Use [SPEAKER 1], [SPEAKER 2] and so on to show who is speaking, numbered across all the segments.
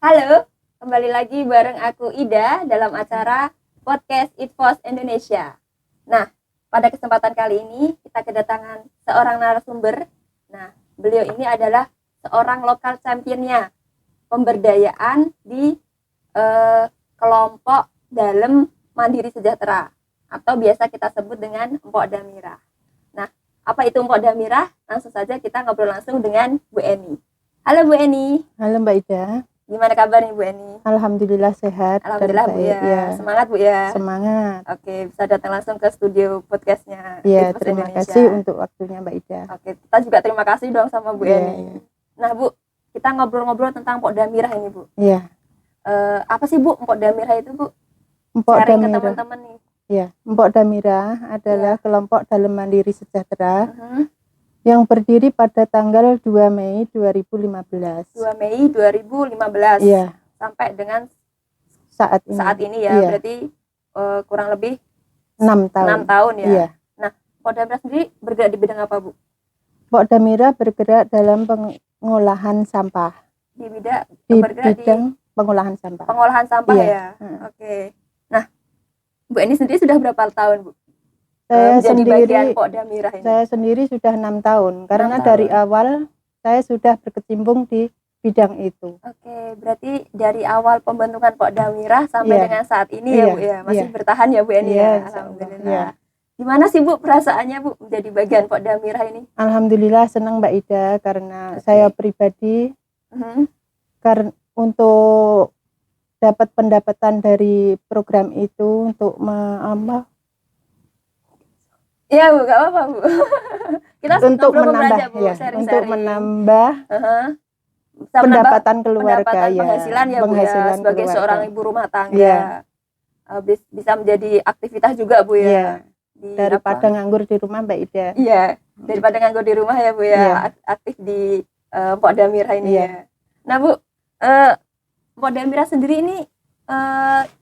[SPEAKER 1] Halo, kembali lagi bareng aku Ida dalam acara Podcast Infos Indonesia. Nah, pada kesempatan kali ini kita kedatangan seorang narasumber. Nah, beliau ini adalah seorang lokal championnya pemberdayaan di kelompok Dalem Mandiri Sejahtera atau biasa kita sebut dengan Mpok Damira. Nah, apa itu Mpok Damira? Langsung saja kita ngobrol langsung dengan Bu Eni. Halo Bu Eni.
[SPEAKER 2] Halo Mbak Ida.
[SPEAKER 1] Gimana kabarnya Bu Eni?
[SPEAKER 2] Alhamdulillah sehat.
[SPEAKER 1] Alhamdulillah
[SPEAKER 2] dan
[SPEAKER 1] Bu
[SPEAKER 2] baik.
[SPEAKER 1] ya. Semangat Bu ya.
[SPEAKER 2] Semangat.
[SPEAKER 1] Oke, bisa datang langsung ke studio podcastnya
[SPEAKER 2] Ya,
[SPEAKER 1] Infos
[SPEAKER 2] terima
[SPEAKER 1] Indonesia.
[SPEAKER 2] kasih untuk waktunya Mbak Ida.
[SPEAKER 1] Oke, kita juga terima kasih dong sama Bu
[SPEAKER 2] Ya,
[SPEAKER 1] Eni.
[SPEAKER 2] ya.
[SPEAKER 1] Nah Bu, kita ngobrol-ngobrol tentang Mpok Damira ini Bu.
[SPEAKER 2] Iya.
[SPEAKER 1] Apa sih Bu Mpok Damira itu Bu?
[SPEAKER 2] Mpok
[SPEAKER 1] Sharing ke
[SPEAKER 2] Damira.
[SPEAKER 1] teman-teman nih.
[SPEAKER 2] Ya, Mpok Damira adalah kelompok Dalem Mandiri Sejahtera yang berdiri pada tanggal 2 Mei 2015.
[SPEAKER 1] 2 Mei 2015.
[SPEAKER 2] Iya.
[SPEAKER 1] Sampai dengan
[SPEAKER 2] saat
[SPEAKER 1] ini ya.
[SPEAKER 2] Iya.
[SPEAKER 1] Berarti kurang lebih
[SPEAKER 2] 6 tahun.
[SPEAKER 1] 6 tahun ya.
[SPEAKER 2] Iya.
[SPEAKER 1] Nah, Mpok Damira sendiri bergerak di bidang apa Bu?
[SPEAKER 2] Mpok Damira bergerak dalam pengolahan sampah.
[SPEAKER 1] Di bidang
[SPEAKER 2] pengolahan sampah.
[SPEAKER 1] Pengolahan sampah
[SPEAKER 2] iya.
[SPEAKER 1] Ya. Oke. Nah, Bu Eni sendiri sudah berapa tahun Bu?
[SPEAKER 2] Saya
[SPEAKER 1] menjadi
[SPEAKER 2] sendiri,
[SPEAKER 1] bagian Mpok Damira ini?
[SPEAKER 2] Saya sendiri sudah 6 tahun karena
[SPEAKER 1] 6 tahun.
[SPEAKER 2] Dari awal saya sudah berkecimpung di bidang itu.
[SPEAKER 1] Oke, berarti dari awal pembentukan Mpok Damira sampai dengan saat ini ya Bu ya, masih bertahan ya Bu Eni ya. Alhamdulillah. Gimana sih Bu perasaannya Bu menjadi bagian Mpok Damira ini?
[SPEAKER 2] Alhamdulillah senang Mbak Ida karena saya pribadi karena untuk dapat pendapatan dari program itu untuk
[SPEAKER 1] Iya Bu, gak apa-apa Bu. Kita
[SPEAKER 2] untuk menambah
[SPEAKER 1] Bu,
[SPEAKER 2] untuk menambah pendapatan keluarga
[SPEAKER 1] penghasilan ya Bu ya, sebagai
[SPEAKER 2] keluarga.
[SPEAKER 1] Seorang ibu rumah tangga. Bisa menjadi aktivitas juga Bu ya.
[SPEAKER 2] Daripada nganggur di rumah Mbak Ida.
[SPEAKER 1] Iya, daripada nganggur di rumah ya Bu ya, aktif di Mpok Damira ini ya. Nah Bu, Mpok Damira sendiri ini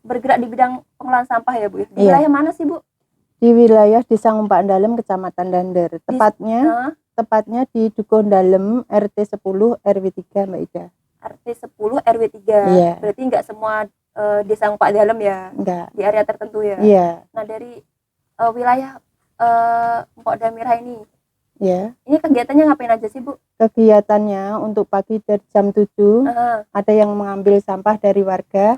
[SPEAKER 1] bergerak di bidang pengolahan sampah ya Bu. Di wilayah mana sih Bu?
[SPEAKER 2] Di wilayah Desa Ngumpak Dalem, Kecamatan Dander. Tepatnya di Dukuh Dalem, RT 10 RW 3 Mbak Ida.
[SPEAKER 1] RT 10 RW 3.
[SPEAKER 2] Iya.
[SPEAKER 1] Berarti enggak semua Desa Ngumpak Dalem ya?
[SPEAKER 2] Enggak.
[SPEAKER 1] Di area tertentu ya?
[SPEAKER 2] Iya.
[SPEAKER 1] Nah dari wilayah Mpok Damira ini, ini kegiatannya ngapain aja sih Bu?
[SPEAKER 2] Kegiatannya untuk pagi dari jam 7 ada yang mengambil sampah dari warga,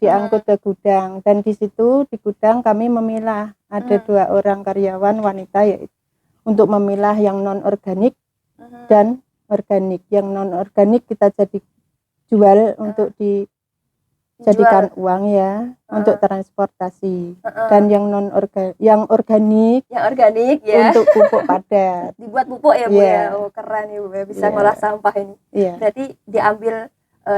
[SPEAKER 2] diangkut ke gudang, dan di situ di gudang kami memilah, ada 2 orang karyawan wanita yaitu untuk memilah yang non organik dan organik. Yang non organik kita jadi jual untuk dijadikan uang ya, untuk transportasi. Dan yang organik ya untuk pupuk padat.
[SPEAKER 1] Dibuat pupuk ya Bu ya. Oh keren ya Bu ya, bisa ngolah sampah ini. Berarti diambil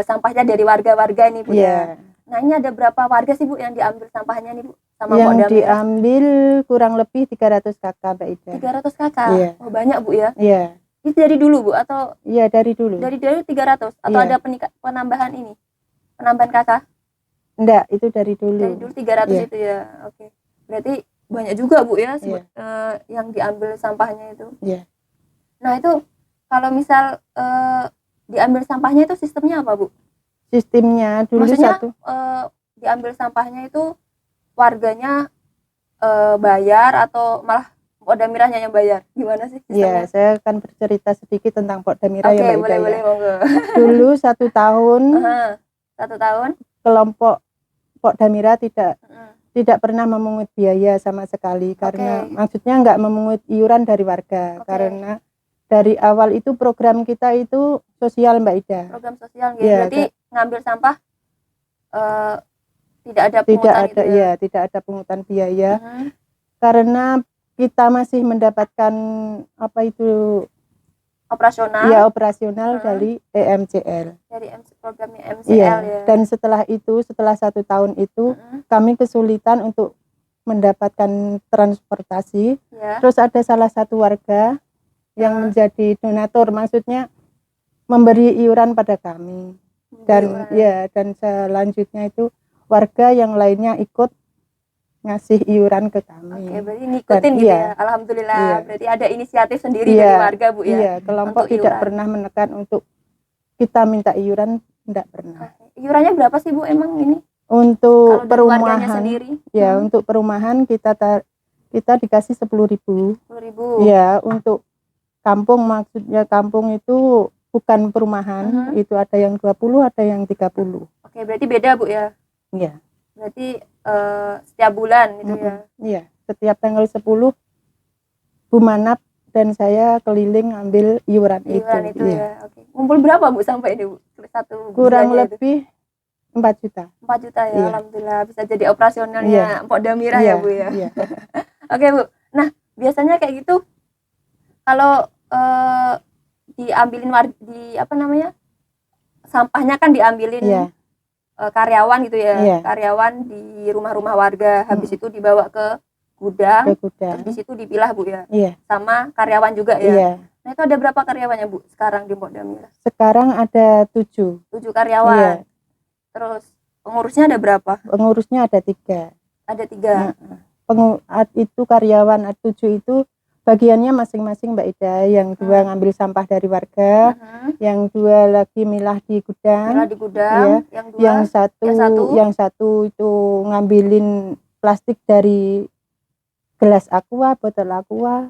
[SPEAKER 1] sampahnya dari warga-warga ini Bu ya. Nah ini ada berapa warga sih Bu yang diambil sampahnya nih Bu sama Mpok Damira? Yang
[SPEAKER 2] diambil kurang lebih 300 kakak Mbak Ida.
[SPEAKER 1] 300 kakak? Oh banyak Bu ya?
[SPEAKER 2] Iya.
[SPEAKER 1] Itu dari dulu Bu atau?
[SPEAKER 2] Iya dari dulu.
[SPEAKER 1] Dari 300 atau ada penambahan ini? Penambahan kakak?
[SPEAKER 2] Enggak, itu dari dulu.
[SPEAKER 1] Dari dulu 300 itu ya. Oke. Berarti banyak juga Bu ya yang diambil sampahnya itu.
[SPEAKER 2] Iya.
[SPEAKER 1] Nah itu kalau misal diambil sampahnya itu sistemnya apa Bu?
[SPEAKER 2] Sistemnya dulu
[SPEAKER 1] maksudnya, diambil sampahnya itu warganya bayar atau malah Mpok Damiranya yang bayar? Gimana sih sistemnya?
[SPEAKER 2] Iya, saya akan bercerita sedikit tentang Mpok Damira ya Mbak Ida.
[SPEAKER 1] Oke, boleh monggo.
[SPEAKER 2] Dulu 1 tahun
[SPEAKER 1] 1 tahun
[SPEAKER 2] kelompok Mpok Damira tidak pernah memungut biaya sama sekali karena maksudnya enggak memungut iuran dari warga karena dari awal itu program kita itu sosial Mbak Ida.
[SPEAKER 1] Program sosial gitu. Berarti ngambil sampah tidak ada pungutan
[SPEAKER 2] tidak ada pungutan biaya. Karena kita masih mendapatkan
[SPEAKER 1] operasional.
[SPEAKER 2] Iya, operasional dari EMCL.
[SPEAKER 1] Dari programnya MCL ya.
[SPEAKER 2] Dan setelah 1 tahun itu kami kesulitan untuk mendapatkan transportasi. Terus ada salah satu warga yang menjadi donatur, maksudnya memberi iuran pada kami. Dan selanjutnya itu warga yang lainnya ikut ngasih iuran ke kami.
[SPEAKER 1] Oke, berarti ngikutin gitu ya. Alhamdulillah. Berarti ada inisiatif sendiri dari warga Bu ya.
[SPEAKER 2] Iya, kelompok tidak pernah menekan untuk kita minta iuran enggak pernah.
[SPEAKER 1] Iurannya berapa sih Bu emang ini?
[SPEAKER 2] Untuk
[SPEAKER 1] Kalau dari warganya
[SPEAKER 2] perumahan
[SPEAKER 1] sendiri?
[SPEAKER 2] ya, untuk perumahan kita dikasih 10.000.
[SPEAKER 1] 10.000.
[SPEAKER 2] Ya, untuk kampung, maksudnya kampung itu bukan perumahan, itu ada yang 20, ada yang 30.
[SPEAKER 1] Oke, berarti beda Bu ya?
[SPEAKER 2] Iya.
[SPEAKER 1] Berarti setiap bulan gitu ya?
[SPEAKER 2] Iya, setiap tanggal 10 Bu Manap dan saya keliling ambil iuran itu.
[SPEAKER 1] Itu ya. Oke. Ngumpul berapa Bu sampai ini Bu? Satu
[SPEAKER 2] kurang lebih
[SPEAKER 1] itu?
[SPEAKER 2] 4 juta.
[SPEAKER 1] 4 juta ya,
[SPEAKER 2] Iya.
[SPEAKER 1] Alhamdulillah bisa jadi operasionalnya Mpok Damirah ya Bu ya.
[SPEAKER 2] Iya.
[SPEAKER 1] Oke Bu, nah biasanya kayak gitu kalau diambilin sampahnya kan diambilin karyawan gitu ya, karyawan di rumah-rumah warga, habis itu dibawa ke gudang, habis itu dipilah Bu ya, sama karyawan juga ya. Nah itu ada berapa karyawannya Bu sekarang di Mpok Damirah?
[SPEAKER 2] Sekarang ada 7
[SPEAKER 1] karyawan. Terus pengurusnya ada berapa?
[SPEAKER 2] Pengurusnya ada 3.
[SPEAKER 1] Ada 3.
[SPEAKER 2] Itu karyawan 7 itu bagiannya masing-masing Mbak Ida. Yang 2 ngambil sampah dari warga, yang 2 lagi milah di gudang. Ya. Yang satu itu ngambilin plastik dari gelas aqua, botol aqua.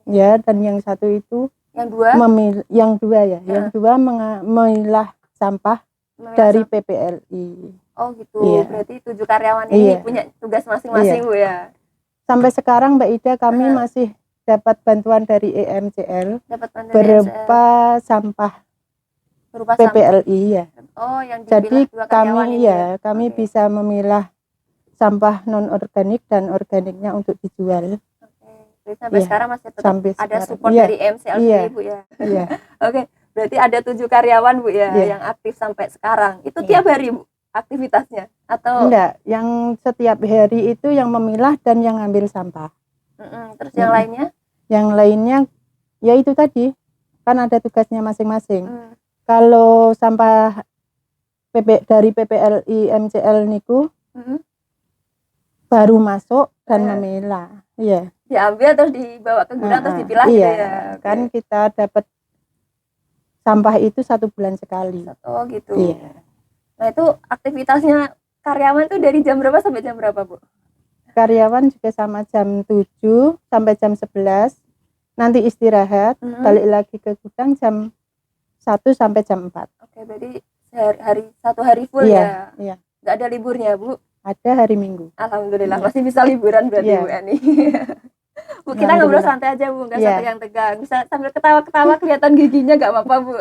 [SPEAKER 2] Ya, dan yang satu itu yang dua memilah sampah dari PPLI.
[SPEAKER 1] Oh gitu. Iya. Berarti 7 karyawan ini punya tugas masing-masing Bu ya.
[SPEAKER 2] Sampai sekarang Mbak Ida kami masih dapat bantuan dari EMCL berupa sampah PPLI ya.
[SPEAKER 1] Oh, yang
[SPEAKER 2] jadi kami bisa memilah sampah non organik dan organiknya untuk dijual.
[SPEAKER 1] Jadi sampai sekarang masih tetap ada support dari EMCL sendiri Bu ya.
[SPEAKER 2] Iya.
[SPEAKER 1] Oke. Berarti ada 7 karyawan Bu ya yang aktif sampai sekarang. Itu tiap hari Bu aktivitasnya atau
[SPEAKER 2] enggak? Yang setiap hari itu yang memilah dan yang ngambil sampah.
[SPEAKER 1] Terus yang lainnya?
[SPEAKER 2] Yang lainnya ya itu tadi kan ada tugasnya masing-masing. Kalau sampah dari PPLI MCL niku baru masuk dan memilah. Iya.
[SPEAKER 1] Diambil terus dibawa ke gudang terus dipilah gitu ya.
[SPEAKER 2] Kan kita dapat sampah itu 1 bulan sekali.
[SPEAKER 1] Oh gitu. Iya. Nah itu aktivitasnya karyawan tuh dari jam berapa sampai jam berapa Bu?
[SPEAKER 2] Karyawan juga sama jam 7 sampai jam 11. Nanti istirahat, balik lagi ke gudang jam 1 sampai jam 4.
[SPEAKER 1] Oke, berarti satu hari full ya? Iya. Gak ada liburnya Bu?
[SPEAKER 2] Ada hari Minggu.
[SPEAKER 1] Alhamdulillah masih bisa liburan berarti Bu Eni. Bu, kita ngobrol santai aja Bu, gak sampai yang tegang. Bisa sambil ketawa-ketawa kelihatan giginya gak apa-apa Bu.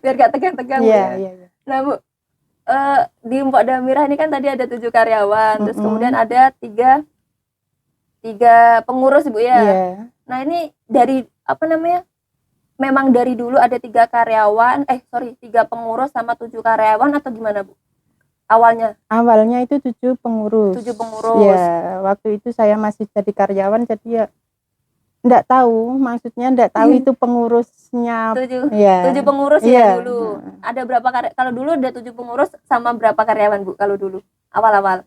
[SPEAKER 1] Biar gak tegang-tegang Bu ya. Nah Bu, di Mpok Damirah ini kan tadi ada 7 karyawan, terus kemudian ada 3 pengurus Bu ya. Nah ini dari memang dari dulu ada 3 pengurus sama 7 karyawan atau gimana Bu? Awalnya
[SPEAKER 2] itu 7 pengurus.
[SPEAKER 1] 7 pengurus.
[SPEAKER 2] Ya, waktu itu saya masih jadi karyawan, jadi ya enggak tahu itu pengurusnya.
[SPEAKER 1] 7 pengurus ya dulu. Ada berapa kalau dulu ada 7 pengurus sama berapa karyawan Bu kalau dulu? Awal-awal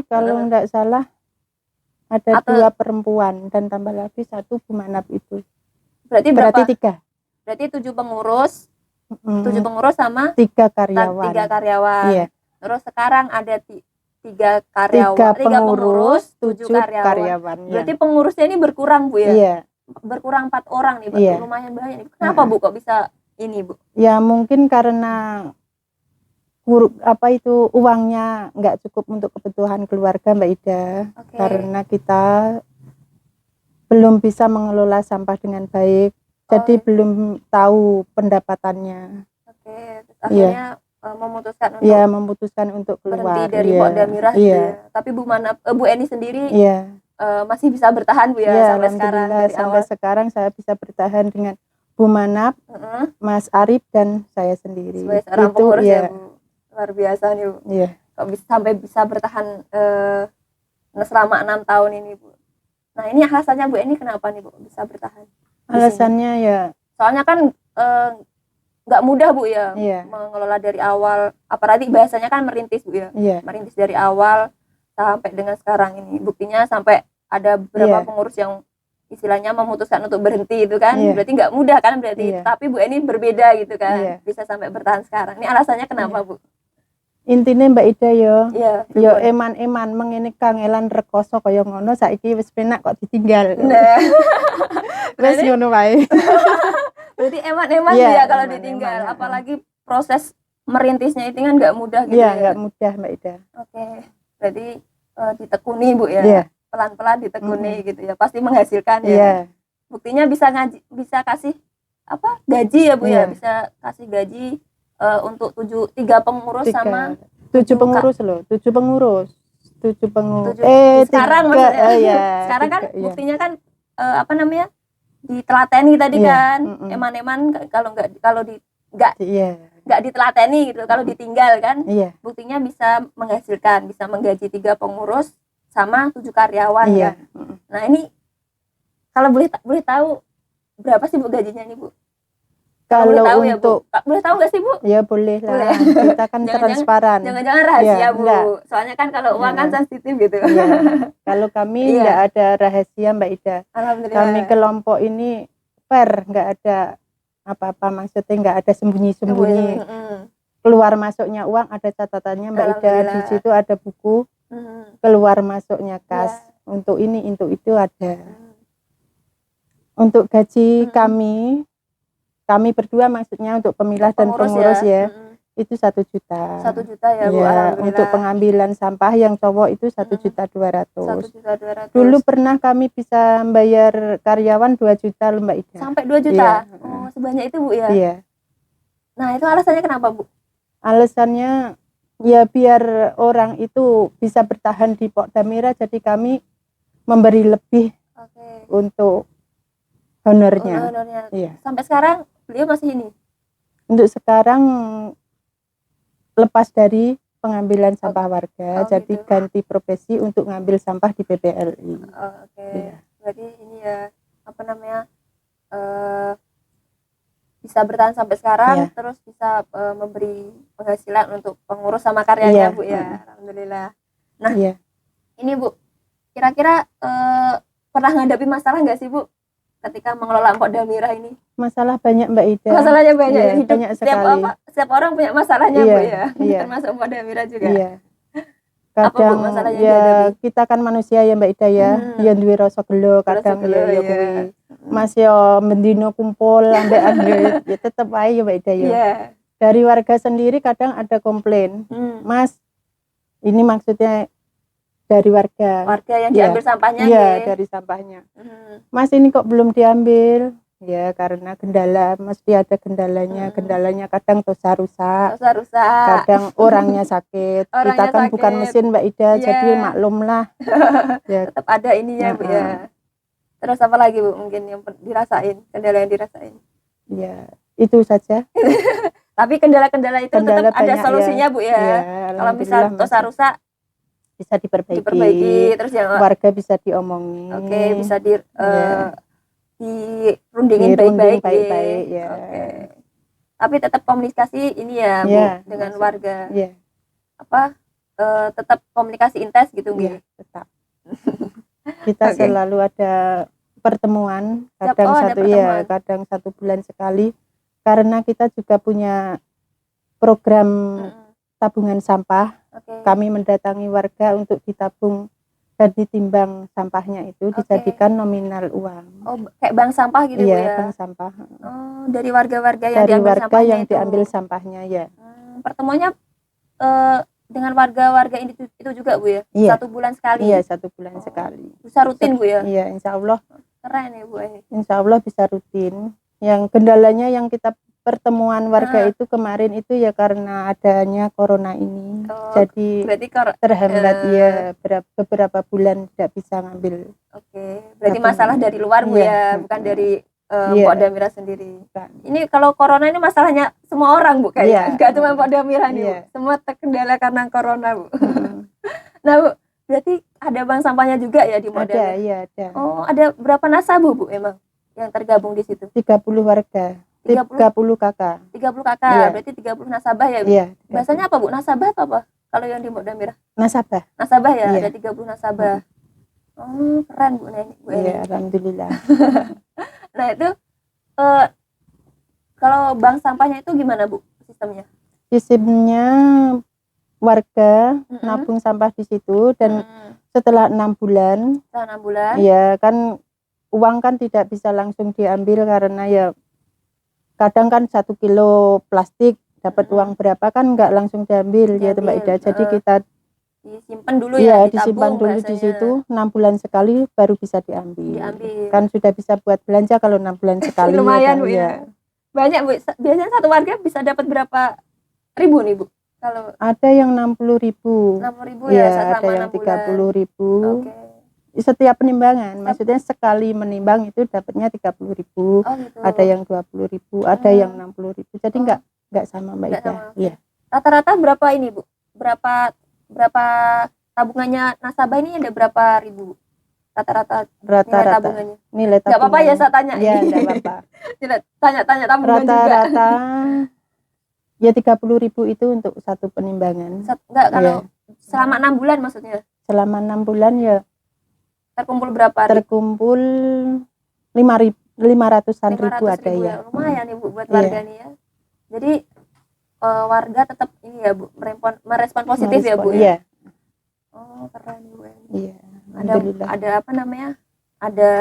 [SPEAKER 2] kalau enggak salah ada 2 perempuan dan tambah lagi 1 Bu Manap itu.
[SPEAKER 1] Berarti
[SPEAKER 2] 3.
[SPEAKER 1] Berarti 7 pengurus. 7 pengurus sama
[SPEAKER 2] 3 karyawan.
[SPEAKER 1] 3 karyawan.
[SPEAKER 2] Iya.
[SPEAKER 1] Terus sekarang ada 3 karyawan, 3 pengurus, 7 karyawan. Berarti pengurusnya ini berkurang Bu ya?
[SPEAKER 2] Iya.
[SPEAKER 1] Berkurang 4 orang nih, lumayan banyak. Kenapa Bu kok bisa ini Bu?
[SPEAKER 2] Ya mungkin karena uangnya nggak cukup untuk kebutuhan keluarga Mbak Ida. Karena kita belum bisa mengelola sampah dengan baik. Jadi belum tahu pendapatannya.
[SPEAKER 1] Akhirnya
[SPEAKER 2] memutuskan untuk keluar.
[SPEAKER 1] Berhenti dari Mpok Damirah gitu ya. Tapi Bu Eni sendiri masih bisa bertahan Bu ya sampai sekarang.
[SPEAKER 2] Sampai sekarang saya bisa bertahan dengan Bu Manap, Mas Arif dan saya sendiri.
[SPEAKER 1] Sebagai seorang pengurus ya Bu. Luar biasa nih Bu. Iya. Kok sampai bisa bertahan selama 6 tahun ini Bu. Nah ini alasannya Bu Eni kenapa nih Bu bisa bertahan?
[SPEAKER 2] Alasannya ya
[SPEAKER 1] soalnya kan nggak mudah Bu ya mengelola dari awal, apalagi bahasanya kan merintis Bu ya. Merintis dari awal sampai dengan sekarang ini, buktinya sampai ada beberapa pengurus yang istilahnya memutuskan untuk berhenti itu kan,
[SPEAKER 2] Iya.
[SPEAKER 1] berarti nggak mudah kan berarti.
[SPEAKER 2] Iya.
[SPEAKER 1] Tapi Bu Eni berbeda gitu kan,
[SPEAKER 2] Iya.
[SPEAKER 1] bisa sampai bertahan sekarang. Ini alasannya kenapa
[SPEAKER 2] Iya.
[SPEAKER 1] Bu?
[SPEAKER 2] Intinya Mbak Ida yo,
[SPEAKER 1] Iya,
[SPEAKER 2] yo
[SPEAKER 1] pripun?
[SPEAKER 2] eman-eman mengene kangelan rekoso kaya ngono saiki wis penak kok ditinggal.
[SPEAKER 1] Nah,
[SPEAKER 2] Wis
[SPEAKER 1] berarti,
[SPEAKER 2] ngono wae.
[SPEAKER 1] berarti eman-eman
[SPEAKER 2] Iya,
[SPEAKER 1] ya kalau
[SPEAKER 2] eman-eman,
[SPEAKER 1] ditinggal,
[SPEAKER 2] heeh.
[SPEAKER 1] apalagi proses merintisnya itu kan nggak mudah gitu
[SPEAKER 2] Iya,
[SPEAKER 1] ya.
[SPEAKER 2] nggak mudah Mbak Ida.
[SPEAKER 1] Oke, berarti ditekuni Bu ya,
[SPEAKER 2] Iya.
[SPEAKER 1] pelan-pelan ditekuni gitu ya, pasti menghasilkan ya.
[SPEAKER 2] Iya.
[SPEAKER 1] Buktinya bisa bisa kasih apa gaji ya Bu ya,
[SPEAKER 2] Iya.
[SPEAKER 1] bisa kasih gaji untuk 3 pengurus sama
[SPEAKER 2] 7 pengurus loh, 7 pengurus. 7 pengurus.
[SPEAKER 1] Sekarang
[SPEAKER 2] 3,
[SPEAKER 1] maksudnya.
[SPEAKER 2] ya,
[SPEAKER 1] Sekarang kan
[SPEAKER 2] 3, iya.
[SPEAKER 1] buktinya kan apa namanya? Ditelateni tadi
[SPEAKER 2] Iya,
[SPEAKER 1] kan.
[SPEAKER 2] mm-mm.
[SPEAKER 1] Eman-eman kalau
[SPEAKER 2] Iya.
[SPEAKER 1] nggak ditelateni gitu, kalau ditinggal kan
[SPEAKER 2] Iya.
[SPEAKER 1] buktinya bisa menghasilkan, bisa menggaji 3 pengurus sama 7 karyawan
[SPEAKER 2] Iya.
[SPEAKER 1] kan. Nah, ini kalau boleh tahu berapa sih Bu gajinya nih Bu?
[SPEAKER 2] Kalau
[SPEAKER 1] boleh tahu
[SPEAKER 2] untuk
[SPEAKER 1] ya, Bu? Boleh tahu nggak sih Bu?
[SPEAKER 2] ya boleh lah.
[SPEAKER 1] Boleh.
[SPEAKER 2] Kita kan transparan.
[SPEAKER 1] Jangan-jangan rahasia
[SPEAKER 2] Ya,
[SPEAKER 1] Bu.
[SPEAKER 2] enggak.
[SPEAKER 1] Soalnya kan kalau uang kan sensitif gitu.
[SPEAKER 2] Ya. Kalau kami
[SPEAKER 1] Iya.
[SPEAKER 2] enggak ada rahasia Mbak Ida.
[SPEAKER 1] Alhamdulillah.
[SPEAKER 2] Kami kelompok ini fair, enggak ada apa-apa, maksudnya enggak ada sembunyi-sembunyi. Keluar masuknya uang ada catatannya Mbak Ida. Di situ ada buku keluar masuknya kas.
[SPEAKER 1] Ya.
[SPEAKER 2] Untuk ini, untuk itu ada. Untuk gaji kami berdua maksudnya untuk pemilah dan pengurus ya. Itu 1 juta.
[SPEAKER 1] 1 juta ya Bu,
[SPEAKER 2] Ya,
[SPEAKER 1] alhamdulillah.
[SPEAKER 2] untuk pengambilan sampah yang cowok itu 1.200.000.
[SPEAKER 1] 1.200.000.
[SPEAKER 2] Dulu pernah kami bisa membayar karyawan 2 juta loh Mbak Ida.
[SPEAKER 1] Sampai 2 juta?
[SPEAKER 2] Iya.
[SPEAKER 1] Oh, sebanyak itu Bu ya?
[SPEAKER 2] Iya.
[SPEAKER 1] Nah, itu alasannya kenapa Bu?
[SPEAKER 2] Alasannya ya biar orang itu bisa bertahan di Pok Damira, jadi kami memberi lebih untuk honornya. Iya.
[SPEAKER 1] Sampai sekarang beliau masih ini?
[SPEAKER 2] Untuk sekarang lepas dari pengambilan sampah warga, jadi
[SPEAKER 1] gitu.
[SPEAKER 2] ganti profesi untuk ngambil sampah di PPLI.
[SPEAKER 1] Iya. Berarti ini ya apa namanya bisa bertahan sampai sekarang, terus bisa memberi penghasilan untuk pengurus sama karyanya Bu ya. Alhamdulillah. Nah, ini Bu, kira-kira pernah menghadapi masalah nggak sih Bu ketika mengelola Pok Damira ini?
[SPEAKER 2] Masalah banyak Mbak Ida.
[SPEAKER 1] Masalahnya banyak,
[SPEAKER 2] ya,
[SPEAKER 1] hidup
[SPEAKER 2] banyak sekali.
[SPEAKER 1] setiap orang punya masalahnya Bu ya.
[SPEAKER 2] Iya.
[SPEAKER 1] Termasuk Pok Damira juga.
[SPEAKER 2] Iya. Kadang
[SPEAKER 1] apa, Bu,
[SPEAKER 2] ya kita kan manusia ya Mbak Ida ya, yang duwe rasa gelo kadang ya kuwi. Mas yo mendino kumpul ambek-ambek ya tetep ae ya Mbak Ida ya. Dari warga sendiri kadang ada komplain. Mas, ini maksudnya dari warga
[SPEAKER 1] yang diambil sampahnya
[SPEAKER 2] dari sampahnya. Mas, ini kok belum diambil? Ya karena kendala, mesti ada kendalanya. Kendalanya kadang dosa rusak, kadang orangnya sakit. Kita kan bukan mesin Mbak Ida, jadi maklum lah. Ya.
[SPEAKER 1] Tetap ada ininya Bu ya. Terus apa lagi Bu mungkin yang dirasain, kendala yang dirasain?
[SPEAKER 2] Ya itu saja.
[SPEAKER 1] Tapi kendala-kendala itu tetap ada solusinya Bu ya. Kalau misal dosa rusak
[SPEAKER 2] bisa diperbaiki,
[SPEAKER 1] terus yang
[SPEAKER 2] warga bisa diomongi.
[SPEAKER 1] Bisa dirundingin baik-baik ya. Tapi tetap komunikasi ini ya Bu dengan warga. Tetap komunikasi intens gitu
[SPEAKER 2] ya, tetap. Kita selalu ada pertemuan, kadang 1 bulan sekali, karena kita juga punya program tabungan sampah. Kami mendatangi warga untuk ditabung dan ditimbang sampahnya itu dijadikan nominal uang. Oh,
[SPEAKER 1] kayak bank sampah gitu Bu ya?
[SPEAKER 2] Iya, bank sampah.
[SPEAKER 1] Oh, dari warga-warga yang
[SPEAKER 2] dari
[SPEAKER 1] diambil
[SPEAKER 2] warga
[SPEAKER 1] sampahnya
[SPEAKER 2] yang
[SPEAKER 1] itu.
[SPEAKER 2] diambil sampahnya ya.
[SPEAKER 1] Pertemuannya dengan warga-warga itu juga Bu ya?
[SPEAKER 2] Iya.
[SPEAKER 1] 1 bulan sekali?
[SPEAKER 2] Iya, 1 bulan sekali.
[SPEAKER 1] Bisa rutin Bu ya?
[SPEAKER 2] Iya, insya Allah.
[SPEAKER 1] Keren ya Bu.
[SPEAKER 2] Insya Allah bisa rutin. Yang kendalanya yang kita pertemuan warga itu kemarin itu ya karena adanya corona ini. Jadi terhambat ya beberapa bulan tidak bisa ngambil.
[SPEAKER 1] Berarti masalah dari luar Bu ya, bukan dari Pok Damira sendiri. Ini kalau corona ini masalahnya semua orang Bu kayaknya. Enggak cuma Pok Damira nih Bu. Semua terkendala karena corona Bu. Nah Bu, berarti ada bank sampahnya juga ya di Pok Damira?
[SPEAKER 2] Iya, ada.
[SPEAKER 1] Oh, ada berapa nasabah Bu emang yang tergabung di situ?
[SPEAKER 2] 30 warga. 30 kakak.
[SPEAKER 1] 30 kakak, berarti 30 nasabah ya Bu?
[SPEAKER 2] Iya.
[SPEAKER 1] Bahasanya apa Bu? Nasabah atau apa? Kalau yang di Pok Damira?
[SPEAKER 2] Nasabah.
[SPEAKER 1] Nasabah ya, ada 30 nasabah. Oh, keren Bu Eni.
[SPEAKER 2] Ya, alhamdulillah.
[SPEAKER 1] Nah, itu kalau bank sampahnya itu gimana Bu sistemnya?
[SPEAKER 2] Sistemnya warga nabung sampah di situ dan setelah 6 bulan, ya kan uang kan tidak bisa langsung diambil karena ya kadang kan 1 kilo plastik dapat uang berapa kan nggak langsung diambil ya Mbak Ida. Jadi kita
[SPEAKER 1] disimpan dulu ya,
[SPEAKER 2] disimpan dulu di situ 6 bulan sekali baru bisa diambil. Kan sudah bisa buat belanja kalau 6 bulan sekali.
[SPEAKER 1] Lumayan Bu ya. Banyak Bu. Biasanya satu warga bisa dapat berapa ribu nih Bu? Kalau
[SPEAKER 2] ada yang 60.000.
[SPEAKER 1] 60.000 ya,
[SPEAKER 2] ada yang 30.000.
[SPEAKER 1] Okay.
[SPEAKER 2] Setiap penimbangan, maksudnya sekali menimbang itu dapatnya 30.000.
[SPEAKER 1] Gitu.
[SPEAKER 2] Ada yang 20.000, ada yang 60.000. Jadi nggak sama Mbak Ida. Iya.
[SPEAKER 1] Rata-rata berapa ini Bu? Berapa tabungannya nasabah ini ada berapa ribu? Rata-rata nilai tabungannya.
[SPEAKER 2] Nilai tabungannya.
[SPEAKER 1] Nggak apa-apa ya saya tanya.
[SPEAKER 2] Iya, nggak apa-apa.
[SPEAKER 1] Tanya-tanya tabungan juga.
[SPEAKER 2] Rata-rata ya 30.000 itu untuk satu penimbangan.
[SPEAKER 1] Enggak, kalau selama 6 bulan maksudnya. Selama
[SPEAKER 2] 6 bulan ya
[SPEAKER 1] terkumpul berapa?
[SPEAKER 2] Terkumpul 500-an ribu ada ya.
[SPEAKER 1] Lumayan nih Bu buat warga nih ya. Jadi warga tetap ini ya Bu, merespon positif ya Bu ya. Oh, keren Bu.
[SPEAKER 2] Iya.
[SPEAKER 1] Ada apa namanya? Ada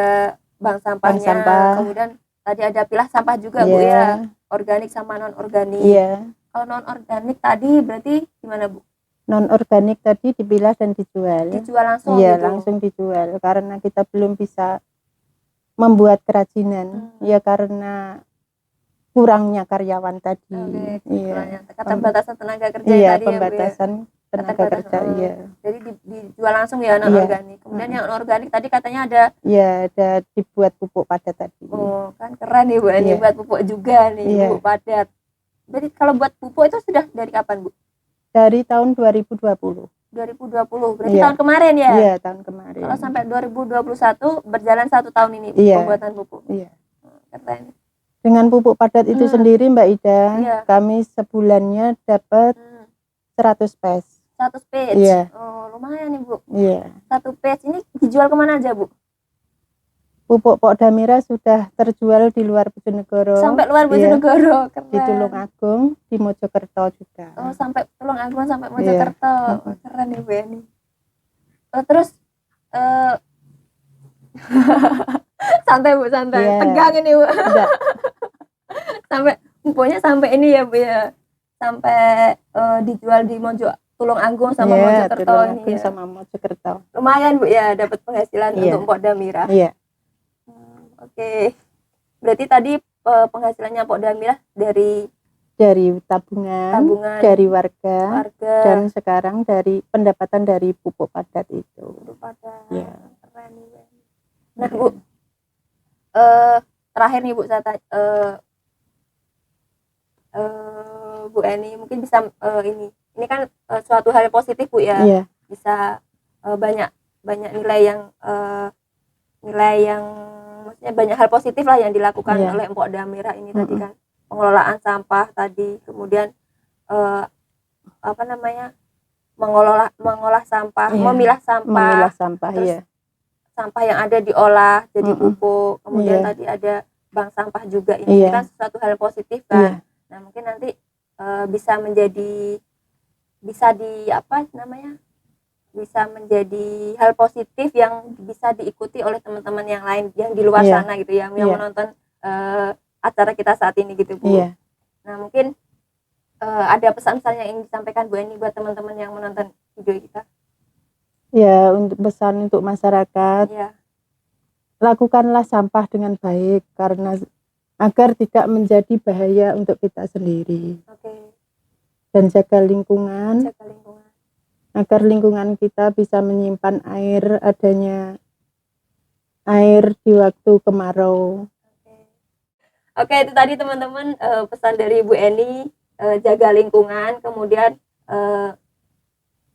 [SPEAKER 1] bank sampahnya. Kemudian tadi ada pilah sampah juga Bu ya. Organik sama non organik.
[SPEAKER 2] Iya.
[SPEAKER 1] Kalau non organik tadi berarti gimana Bu?
[SPEAKER 2] Non organik tadi dipilah dan dijual.
[SPEAKER 1] Dijual langsung
[SPEAKER 2] iya,
[SPEAKER 1] gitu?
[SPEAKER 2] Langsung dijual karena kita belum bisa membuat kerajinan. Ya karena kurangnya karyawan tadi.
[SPEAKER 1] Iya. Keterbatasan tenaga kerja
[SPEAKER 2] iya,
[SPEAKER 1] tadi
[SPEAKER 2] pembatasan
[SPEAKER 1] ya Bu ya.
[SPEAKER 2] Tenaga kerja iya.
[SPEAKER 1] Jadi dijual langsung ya non organik. Kemudian yang non organik tadi katanya ada.
[SPEAKER 2] Iya, ada dibuat pupuk padat tadi.
[SPEAKER 1] Oh, kan keren nih Bu, ini buat pupuk juga nih, pupuk padat. Jadi kalau buat pupuk itu sudah dari kapan Bu?
[SPEAKER 2] Dari tahun 2020.
[SPEAKER 1] 2020, berarti tahun kemarin ya?
[SPEAKER 2] Iya, tahun kemarin.
[SPEAKER 1] Kalau sampai 2021 berjalan 1 tahun ini pembuatan pupuk.
[SPEAKER 2] Iya.
[SPEAKER 1] Keren.
[SPEAKER 2] Dengan pupuk padat itu sendiri Mbak Ida, kami sebulannya dapat 100 pes.
[SPEAKER 1] 100 pes?
[SPEAKER 2] Iya.
[SPEAKER 1] Oh, lumayan nih Bu.
[SPEAKER 2] Iya.
[SPEAKER 1] 1 pes ini dijual kemana aja Bu?
[SPEAKER 2] Pupuk Pokdamira sudah terjual di luar Bojonegoro.
[SPEAKER 1] Sampai luar Bojonegoro, keren.
[SPEAKER 2] Di Tulungagung, di Mojokerto juga.
[SPEAKER 1] Oh, sampai Tulungagung, sampai Mojokerto. Keren nih Bu ini. Terus santai Bu, santai. Tegang ini Bu. Sampai pupuknya sampai ini ya Bu ya. Sampai dijual di Tulungagung sama Mojokerto ini ya.
[SPEAKER 2] Sama Mojokerto.
[SPEAKER 1] Lumayan Bu ya, dapat penghasilan untuk Pokdamira.
[SPEAKER 2] Iya.
[SPEAKER 1] Oke. Berarti tadi penghasilannya Pokdamira dari
[SPEAKER 2] tabungan dari warga, dan sekarang dari pendapatan dari pupuk padat itu.
[SPEAKER 1] Pupuk padat.
[SPEAKER 2] Ya.
[SPEAKER 1] Keren nih. Nah Bu, terakhir nih Bu, saya tanya, Bu Eni mungkin bisa ini kan suatu hal yang positif Bu ya.
[SPEAKER 2] Iya.
[SPEAKER 1] Bisa banyak nilai yang maksudnya banyak hal positif lah yang dilakukan oleh Pokdamira ini tadi kan, pengelolaan sampah tadi, kemudian mengolah sampah, memilah sampah, terus sampah yang ada diolah jadi pupuk, kemudian tadi ada bank sampah juga, ini kan sesuatu hal positif kan. Nah mungkin nanti bisa menjadi hal positif yang bisa diikuti oleh teman-teman yang lain yang di luar sana gitu ya, yang menonton acara kita saat ini gitu Bu. Nah mungkin ada pesan-pesan yang ingin disampaikan Bu Eni buat teman-teman yang menonton video kita. Ya, untuk pesan untuk masyarakat, lakukanlah sampah dengan baik karena agar tidak menjadi bahaya untuk kita sendiri. Dan jaga lingkungan. Agar lingkungan kita bisa menyimpan adanya air di waktu kemarau. Oke, itu tadi teman-teman pesan dari Bu Eni, jaga lingkungan, kemudian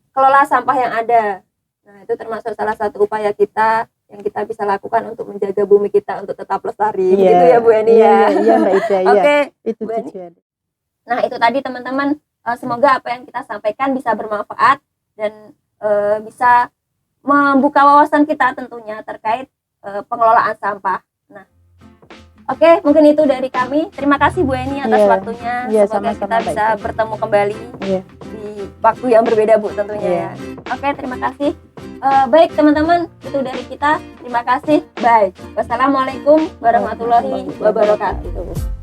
[SPEAKER 1] kelola sampah yang ada. Nah, itu termasuk salah satu upaya kita yang kita bisa lakukan untuk menjaga bumi kita untuk tetap lestari. Gitu ya Bu Eni ya. Iya Mbak Ida. Oke, itu tujuan. Nah, itu tadi teman-teman, semoga apa yang kita sampaikan bisa bermanfaat dan bisa membuka wawasan kita tentunya terkait pengelolaan sampah. Nah, oke, mungkin itu dari kami. Terima kasih Bu Eni atas waktunya. Semoga kita bisa bertemu kembali di waktu yang berbeda Bu tentunya ya. Oke, terima kasih. Baik teman-teman, itu dari kita. Terima kasih. Bye. Wassalamualaikum warahmatullahi wabarakatuh.